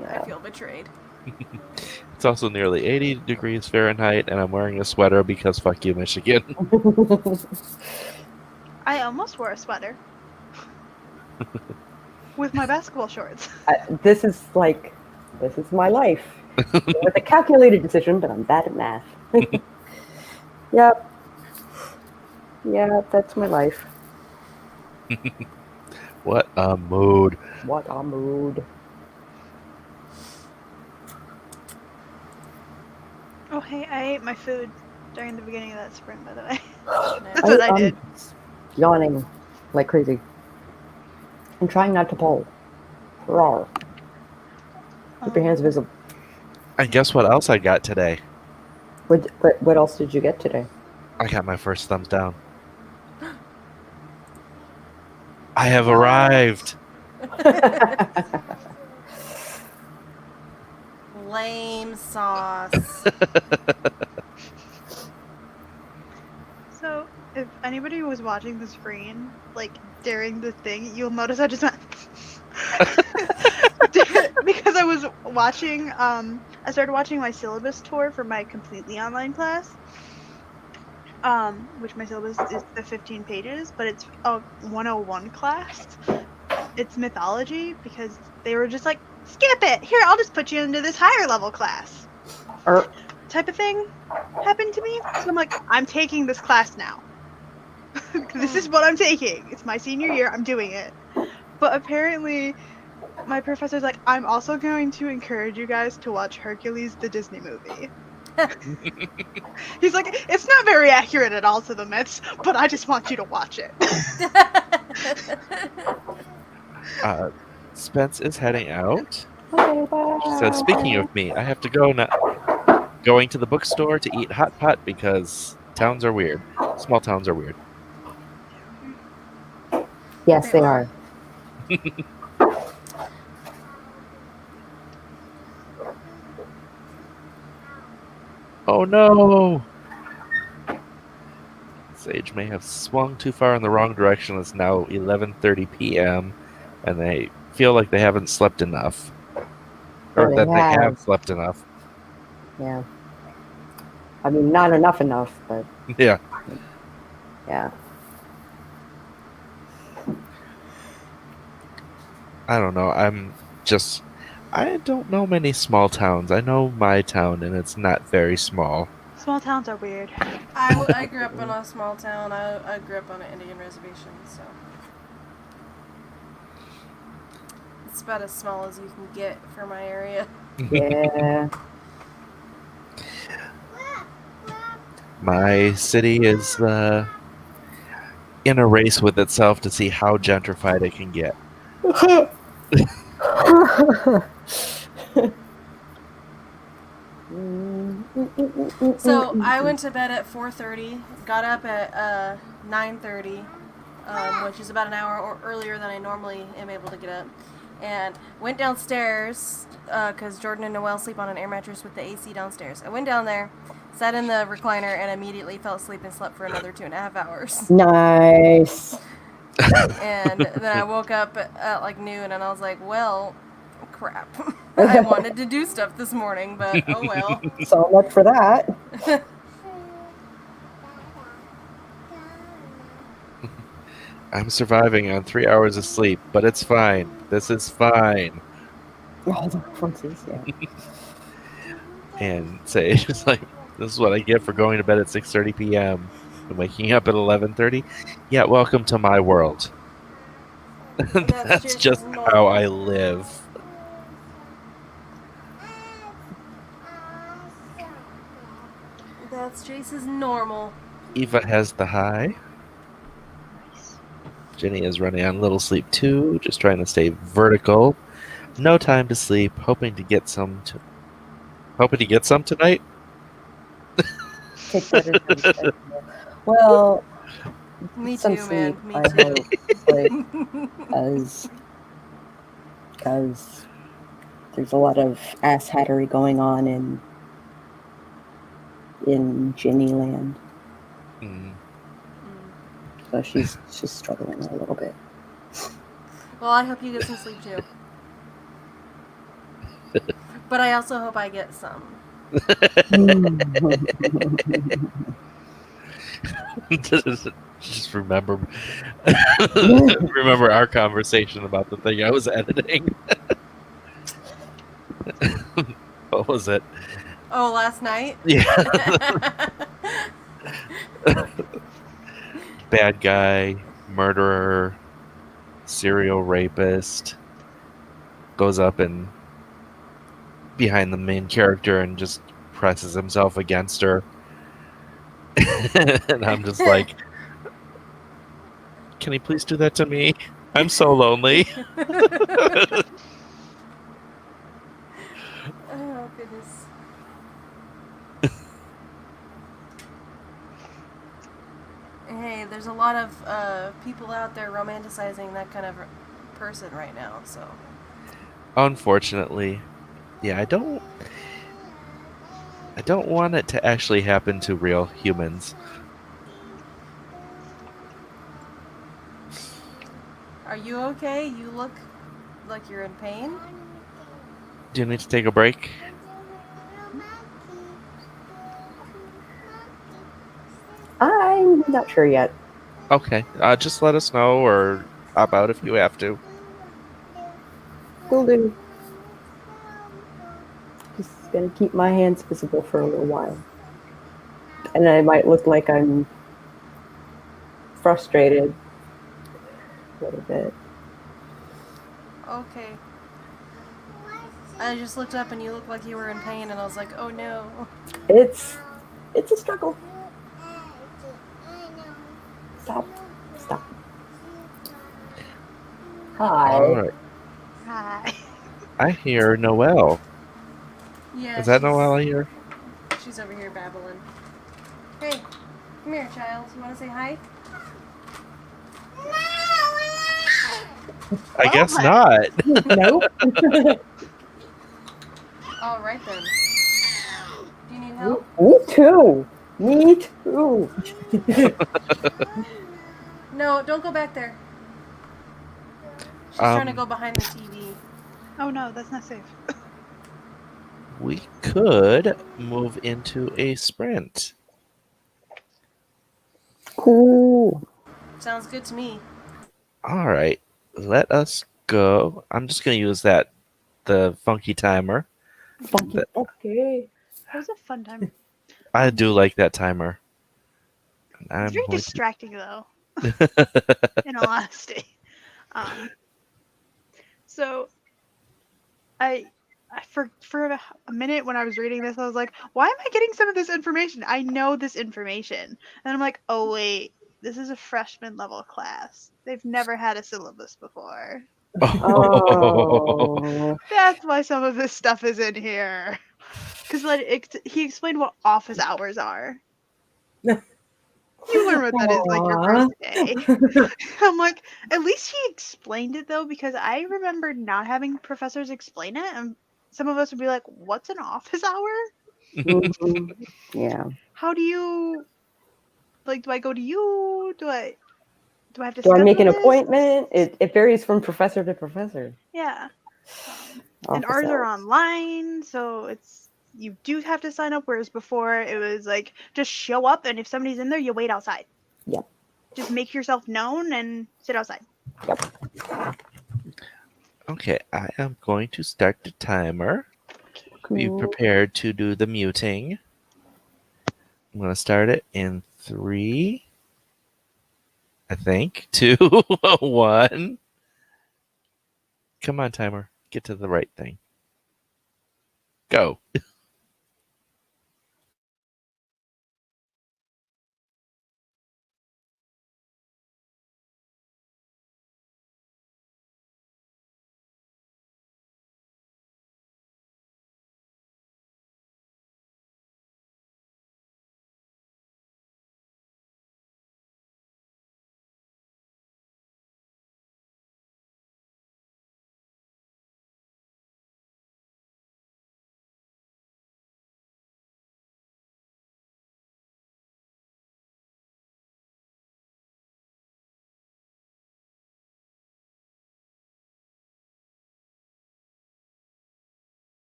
Yeah. feel betrayed. It's also nearly 80 degrees Fahrenheit, and I'm wearing a sweater because fuck you, Michigan. I almost wore a sweater. With my basketball shorts. This is my life. It was a calculated decision, but I'm bad at math. Yep. Yeah, that's my life. What a mood. What a mood. Oh, hey, I ate my food during the beginning of that sprint, by the way. Nice. That's what I did. Yawning like crazy. I'm trying not to pull. Roar. Keep your hands visible. And guess what else I got today? What else did you get today? I got my first thumbs down. I have arrived. Lame sauce. So, if anybody was watching the screen, like, during the thing, you'll notice I just went... because I was watching, I started watching my syllabus tour for my completely online class. Which my syllabus is the 15 pages, but it's a 101 class. It's mythology, because they were just like, skip it! Here, I'll just put you into this higher level class. type of thing happened to me. So I'm like, I'm taking this class now. This is what I'm taking. It's my senior year. I'm doing it. But apparently, my professor's like, I'm also going to encourage you guys to watch Hercules, the Disney movie. He's like, it's not very accurate at all to the myths, but I just want you to watch it. Spence is heading out. Okay, bye. She says, "Speaking of me, I have to go now. Going to the bookstore to eat hot pot because towns are weird. Small towns are weird." Yes, they are. Oh no! Sage may have swung too far in the wrong direction. It's now 11:30 p.m. and they feel like they haven't slept enough, or Well, that they they have have. slept enough. Yeah. I mean, not enough, but Yeah. yeah. I don't know. I don't know many small towns. I know my town, and it's not very small. Small towns are weird. I grew up in a small town. I grew up on an Indian reservation, so it's about as small as you can get for my area. Yeah. My city is in a race with itself to see how gentrified it can get. So I went to bed at 4:30, got up at 9:30, which is about an hour earlier than I normally am able to get up, and went downstairs because Jordan and Noelle sleep on an air mattress with the AC downstairs. I went down there, sat in the recliner, and immediately fell asleep and slept for another 2.5 hours. Nice. And then I woke up at like noon, and I was like, well, crap. I wanted to do stuff this morning, but oh well. So much for that. I'm surviving on 3 hours of sleep, but it's fine. This is fine. All the references, yeah. And Sage is like, this is what I get for going to bed at 6:30 p.m. and waking up at 11:30. Yeah, welcome to my world. That's just how I live. That's Jace's normal. Eva has the high. Jenny is running on little sleep too, just trying to stay vertical. No time to sleep, hoping to get some tonight. Take better time. Well, Me some too, man. sleep, Me I too. hope, because there's a lot of ass hattery going on in Ginny Land. So she's struggling a little bit. Well, I hope you get some sleep too. But I also hope I get some. Just remember our conversation about the thing I was editing. What was it? Oh, last night? Yeah. Bad guy, murderer, serial rapist goes up and behind the main character and just presses himself against her. And I'm just like, can he please do that to me? I'm so lonely. Oh, goodness. Hey, there's a lot of people out there romanticizing that kind of person right now, so. Unfortunately, yeah, I don't want it to actually happen to real humans. Are you okay? You look like you're in pain. Do you need to take a break? I'm not sure yet. Okay, just let us know or hop out if you have to. Will do. going to keep my hands visible for a little while. And I might look like I'm frustrated a little bit. Okay. I just looked up and you looked like you were in pain, and I was like, oh no. It's a struggle. Stop. Stop. Hi. All right. Hi. I hear Noelle. Yeah, Is that Noelle here? she's over here babbling. Hey, come here, child. You want to say hi? I Well guess then. not. Nope. All right then. Do you need help? Me too. Me too. No, don't go back there. She's trying to go behind the TV. Oh no, that's not safe. We could move into a sprint. Cool. Sounds good to me. All right. Let us go. I'm just going to use the funky timer. Funky. Okay. That was a fun time. I do like that timer. It's I'm very going distracting though, to. in all honesty. Um, so I for a minute when I was reading this, I was like, why am I getting some of this information? I know this information. And I'm like, oh wait, this is a freshman level class. They've never had a syllabus before. Oh. That's why some of this stuff is in here. Because like he explained what office hours are. You learn what that is like your Aw. first day. I'm like, at least he explained it though, because I remember not having professors explain it, and some of us would be like, "What's an office hour? Mhm. Yeah. How do you like? Do I go to you? Do I have to Do I make schedule an this? appointment? It varies from professor to professor. Yeah, and Office ours are hours. online, so it's you do have to sign up. Whereas before it was like just show up, and if somebody's in there, you wait outside. Yep. Just make yourself known and sit outside. Okay, I am going to start the timer. Be Cool. prepared to do the muting. I'm going to start it in 3, I think, 2, 1. Come on, timer. Get to the right thing. Go.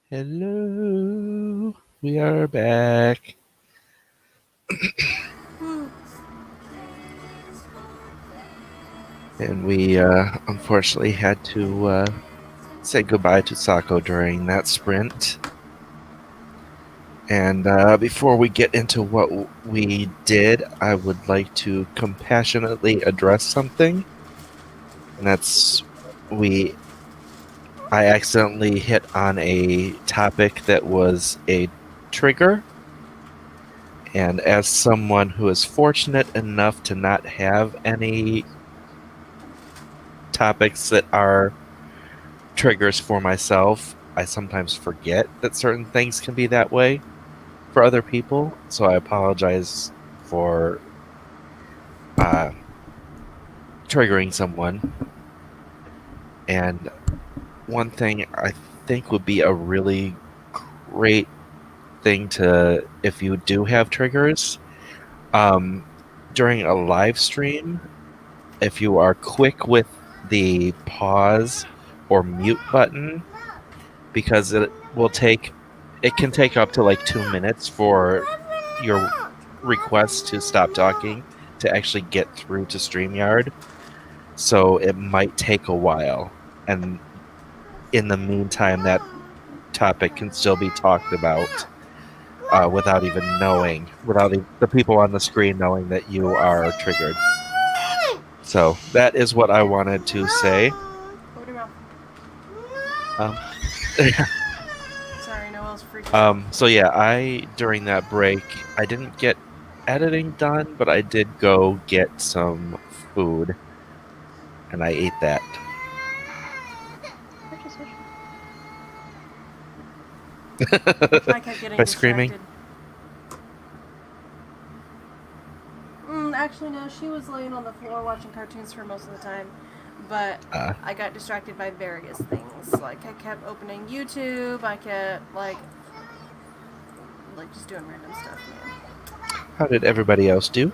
Hello. We are back. And we unfortunately had to say goodbye to Sako during that sprint. And before we get into what we did, I would like to compassionately address something. And that's I accidentally hit on a topic that was a trigger. And as someone who is fortunate enough to not have any topics that are triggers for myself, I sometimes forget that certain things can be that way for other people. So I apologize for triggering someone. And one thing I think would be a really great thing to, if you do have triggers, during a live stream, if you are quick with the pause or mute button, because it can take up to like 2 minutes for your request to stop talking to actually get through to StreamYard. So it might take a while. And in the meantime, that topic can still be talked about without the people on the screen knowing that you are triggered. So that is what I wanted to say. Open your mouth. Um, Sorry, Noel's freaking out. so yeah, during that break, I didn't get editing done, but I did go get some food, and I ate that. I kept getting By distracted. screaming? Actually, no. She was laying on the floor watching cartoons for most of the time. But I got distracted by various things. Like, I kept opening YouTube. I kept, like just doing random stuff, man. How did everybody else do?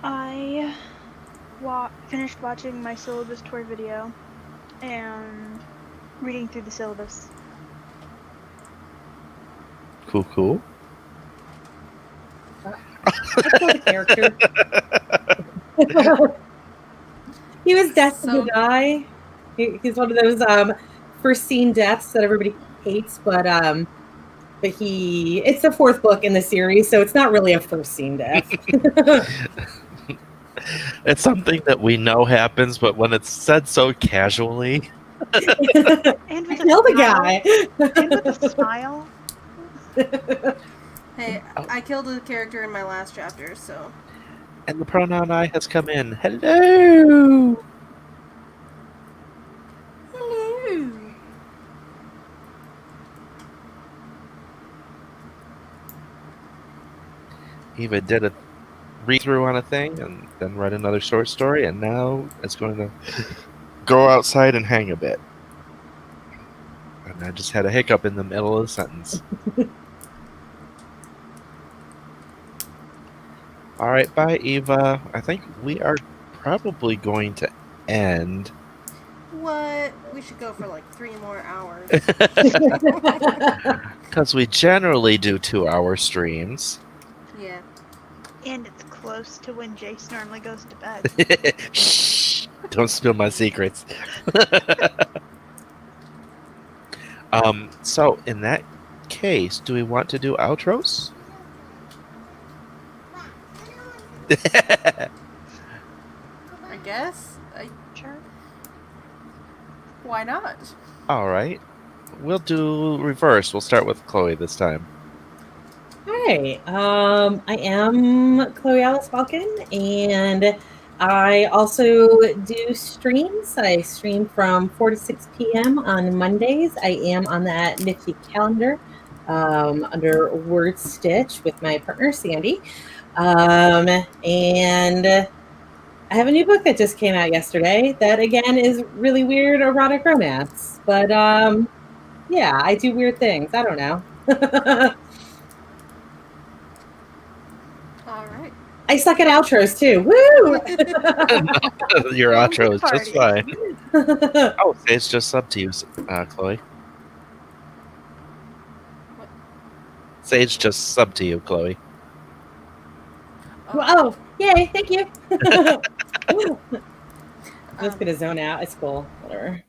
I finished watching my syllabus tour video and reading through the syllabus. Cool. I killed a character. He was destined to die. He's one of those first scene deaths that everybody hates, but it's the fourth book in the series, so it's not really a first scene death. It's something that we know happens, but when it's said so casually. And with killed a guy. And with a smile. Hey, I killed a character in my last chapter, so. And the pronoun I has come in. Hello! Hello! Eva did a read-through on a thing and then read another short story, and now it's going to go outside and hang a bit. And I just had a hiccup in the middle of the sentence. All right, bye, Eva. I think we are probably going to end. What? We should go for like 3 more hours. Because we generally do 2-hour streams. Yeah. And it's close to when Jace normally goes to bed. Shh! Don't spill my secrets. So in that case, do we want to do outros? I guess. Sure. Why not? All right. We'll do reverse. We'll start with Chloe this time. Hi, I am Chloe Alice Falcon, and I also do streams. I stream from 4 to 6 p.m. on Mondays. I am on that nifty calendar under Word Stitch with my partner, Sandy. And I have a new book that just came out yesterday that, again, is really weird erotic romance. But, yeah, I do weird things. I don't know. All right. I suck at outros, too. Woo! Your Welcome to outro the is just party. fine. Oh, it's just up to you, Chloe. Sage just subbed to you, Chloe. Oh, yay! Thank you. I'm just gonna zone out. It's cool. Whatever.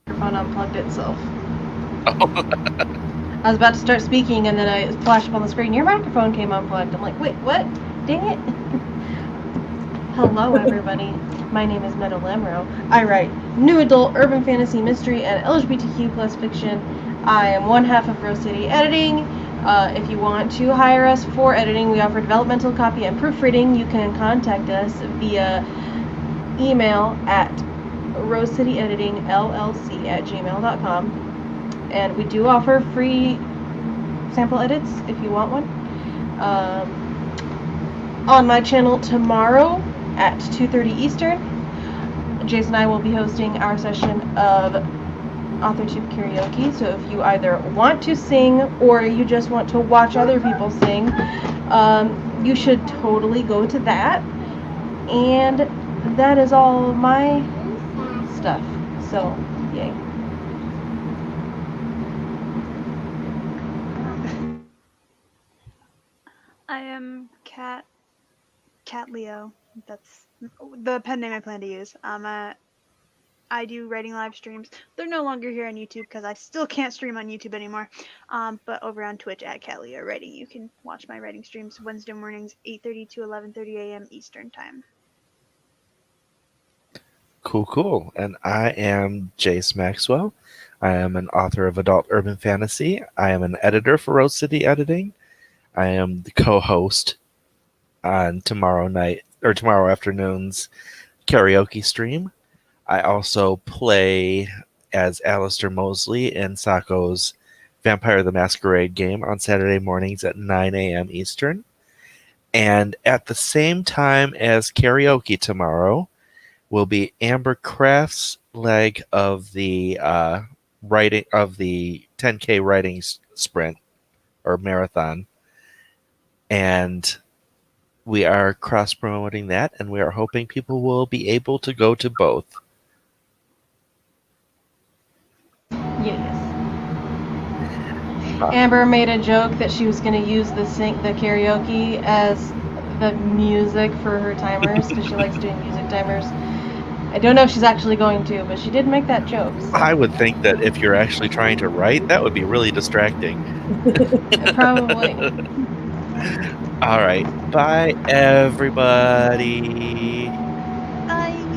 Microphone unplugged itself. I was about to start speaking, and then I flashed up on the screen. Your microphone came unplugged. I'm like, wait, what? Dang it! Hello, everybody. My name is Meadow Lamro. I write new adult urban fantasy mystery and LGBTQ plus fiction. I am one half of Rose City Editing. If you want to hire us for editing, we offer developmental copy and proofreading. You can contact us via email at rosecityeditingllc@gmail.com. And we do offer free sample edits if you want one. On my channel tomorrow at 2:30 Eastern, Jason and I will be hosting our session of AuthorTube karaoke. So if you either want to sing or you just want to watch other people sing, you should totally go to that. And that is all my stuff. So, yay. I am Cat Leo. That's the pen name I plan to use. I do writing live streams. They're no longer here on YouTube because I still can't stream on YouTube anymore. But over on Twitch at Cat Leo Writing, you can watch my writing streams Wednesday mornings, 8:30 to 11:30 a.m. Eastern Time. Cool. And I am Jace Maxwell. I am an author of adult urban fantasy. I am an editor for Rose City Editing. I am the co-host on tomorrow afternoon's karaoke stream. I also play as Alistair Mosley in Sako's Vampire the Masquerade game on Saturday mornings at 9 a.m. Eastern. And at the same time as karaoke tomorrow will be Amber Craft's leg of the writing of the 10K writing sprint or marathon. And we are cross promoting that, and we are hoping people will be able to go to both. Yes. Amber made a joke that she was going to use the karaoke as the music for her timers because she likes doing music timers. I don't know if she's actually going to, but she did make that joke. So. I would think that if you're actually trying to write, that would be really distracting. Probably. All right. Bye, everybody.